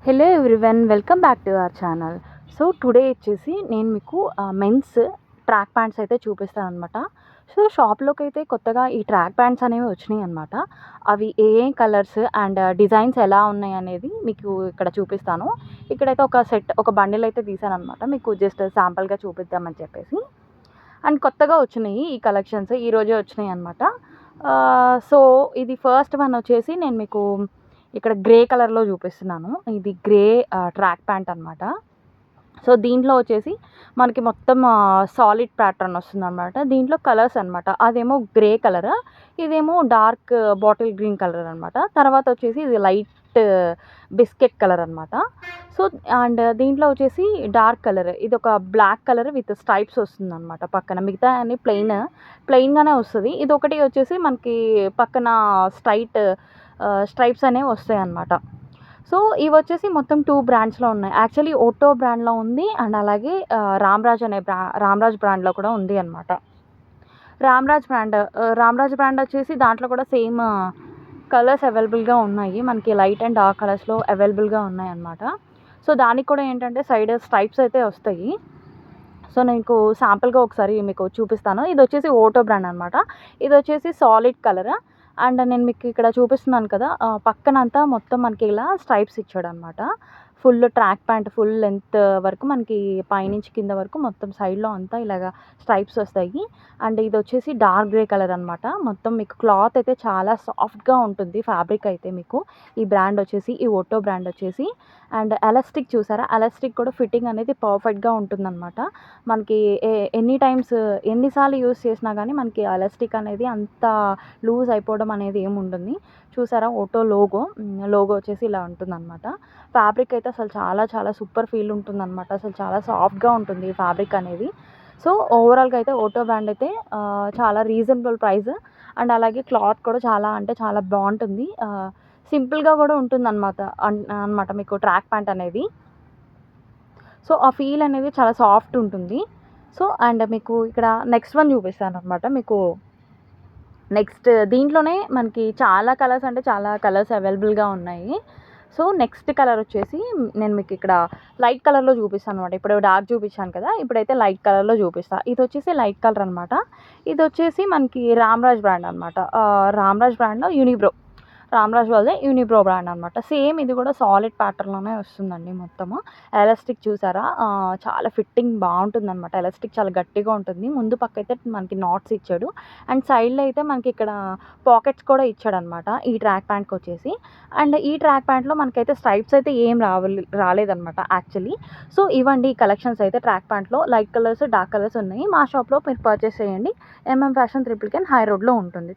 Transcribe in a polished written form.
Hello everyone, welcome back to our channel. So today వచ్చేసి నేను మీకు మెన్స్ ట్రాక్ ప్యాంట్స్ అయితే చూపిస్తాను అనమాట. సో షాప్లోకి అయితే కొత్తగా ఈ ట్రాక్ ప్యాంట్స్ అనేవి వచ్చినాయి అనమాట. అవి ఏ ఏ కలర్స్ అండ్ డిజైన్స్ ఎలా ఉన్నాయి అనేది మీకు ఇక్కడ చూపిస్తాను. ఇక్కడైతే ఒక బండిల్ అయితే తీసాను అనమాట, మీకు జస్ట్ శాంపుల్గా చూపిద్దామని చెప్పేసి. అండ్ కొత్తగా వచ్చినాయి ఈ కలెక్షన్స్, ఈరోజే వచ్చినాయి అనమాట. సో ఇది ఫస్ట్ వన్ వచ్చేసి నేను మీకు ఇక్కడ గ్రే కలర్లో చూపిస్తున్నాను. ఇది గ్రే ట్రాక్ ప్యాంట్ అనమాట. సో దీంట్లో వచ్చేసి మనకి మొత్తం సాలిడ్ ప్యాటర్న్ వస్తుందన్నమాట. దీంట్లో కలర్స్ అనమాట, అదేమో గ్రే కలర్, ఇదేమో డార్క్ బాటిల్ గ్రీన్ కలర్ అనమాట. తర్వాత వచ్చేసి ఇది లైట్ బిస్కెట్ కలర్ అనమాట. సో అండ్ దీంట్లో వచ్చేసి డార్క్ కలర్, ఇది ఒక బ్లాక్ కలర్ విత్ స్ట్రైప్స్ వస్తుంది అనమాట. పక్కన మిగతా అన్ని ప్లెయిన్గానే వస్తుంది. ఇది ఒకటి వచ్చేసి మనకి పక్కన స్ట్రైప్స్ అనేవి వస్తాయి అన్నమాట. సో ఇవి వచ్చేసి మొత్తం 2 బ్రాండ్స్లో ఉన్నాయి. యాక్చువల్లీ ఓటో బ్రాండ్లో ఉంది అండ్ అలాగే రామ్రాజ్ బ్రాండ్లో కూడా ఉంది అనమాట. రామ్రాజ్ బ్రాండ్ వచ్చేసి దాంట్లో కూడా సేమ్ కలర్స్ అవైలబుల్గా ఉన్నాయి, మనకి లైట్ అండ్ డార్క్ కలర్స్లో అవైలబుల్గా ఉన్నాయి అన్నమాట. సో దానికి కూడా ఏంటంటే సైడ్ స్ట్రైప్స్ అయితే వస్తాయి. సో నేను శాంపుల్గా ఒకసారి మీకు చూపిస్తాను. ఇది వచ్చేసి ఓటో బ్రాండ్ అనమాట. ఇది వచ్చేసి సాలిడ్ కలర్ అండ్ నేను మీకు ఇక్కడ చూపిస్తున్నాను కదా, పక్కనంతా మొత్తం మనకి ఇలా స్ట్రైప్స్ ఇచ్చాడు అనమాట. Full track pant full length వరకు మనకి పైనుంచి కింద వరకు మొత్తం సైడ్లో అంతా ఇలాగా స్ట్రైప్స్ వస్తాయి. అండ్ ఇది వచ్చేసి డార్క్ గ్రే కలర్ అనమాట. మొత్తం మీకు క్లాత్ అయితే చాలా సాఫ్ట్గా ఉంటుంది ఫ్యాబ్రిక్ అయితే మీకు. ఈ బ్రాండ్ వచ్చేసి ఈ ఓటో బ్రాండ్ వచ్చేసి. అండ్ ఎలాస్టిక్ చూసారా, ఎలాస్టిక్ కూడా ఫిట్టింగ్ అనేది పర్ఫెక్ట్గా ఉంటుందన్నమాట. మనకి ఎన్నిసార్లు యూస్ చేసినా కానీ మనకి ఎలాస్టిక్ అనేది అంత లూజ్ అయిపోవడం అనేది ఏముంటుంది. చూసారా ఓటో లోగో వచ్చేసి ఇలా ఉంటుందన్నమాట. ఫ్యాబ్రిక్ అయితే అసలు చాలా చాలా సూపర్ ఫీల్ ఉంటుందన్నమాట. అసలు చాలా సాఫ్ట్గా ఉంటుంది ఈ ఫ్యాబ్రిక్ అనేది. సో ఓవరాల్గా అయితే ఓటో బ్రాండ్ అయితే చాలా రీజనబుల్ ప్రైస్ అండ్ అలాగే క్లాత్ కూడా చాలా అంటే చాలా బాగుంటుంది. సింపుల్గా కూడా ఉంటుందన్నమాట మీకు ట్రాక్ ప్యాంట్ అనేది. సో ఆ ఫీల్ అనేది చాలా సాఫ్ట్ ఉంటుంది. సో అండ్ మీకు ఇక్కడ నెక్స్ట్ వన్ చూపిస్తాను అనమాట. మీకు నెక్స్ట్ దీంట్లోనే మనకి చాలా కలర్స్ అవైలబుల్గా ఉన్నాయి. సో నెక్స్ట్ కలర్ వచ్చేసి నేను మీకు ఇక్కడ లైట్ కలర్లో చూపిస్తాను అనమాట. ఇప్పుడు డార్క్ చూపించాను కదా, ఇప్పుడైతే లైట్ కలర్లో చూపిస్తాను. ఇది వచ్చేసి లైట్ కలర్ అనమాట. ఇది వచ్చేసి మనకి రామ్రాజ్ బ్రాండ్ అనమాట. రామ్రాజ్ బ్రాండ్లో రామ్రాజ్ వాళ్ళదే యూనిబ్రో బ్రాండ్ అనమాట. సేమ్ ఇది కూడా సాలిడ్ ప్యాటర్న్లోనే వస్తుందండి మొత్తము. ఎలాస్టిక్ చూసారా, చాలా ఫిట్టింగ్ బాగుంటుంది అనమాట. ఎలాస్టిక్ చాలా గట్టిగా ఉంటుంది. ముందు పక్క అయితే మనకి నాట్స్ ఇచ్చాడు అండ్ సైడ్లో అయితే మనకి ఇక్కడ పాకెట్స్ కూడా ఇచ్చాడు అనమాట ఈ ట్రాక్ ప్యాంట్కి వచ్చేసి. అండ్ ఈ ట్రాక్ ప్యాంట్లో మనకైతే స్ట్రైప్స్ అయితే ఏం రాలేదనమాట యాక్చువల్లీ. సో ఇవ్వండి ఈ కలెక్షన్స్ అయితే ట్రాక్ ప్యాంట్లో లైట్ కలర్స్ డార్క్ కలర్స్ ఉన్నాయి. మా షాప్లో మీరు పర్చేస్ చేయండి. ఫ్యాషన్ 3 హై రోడ్లో ఉంటుంది.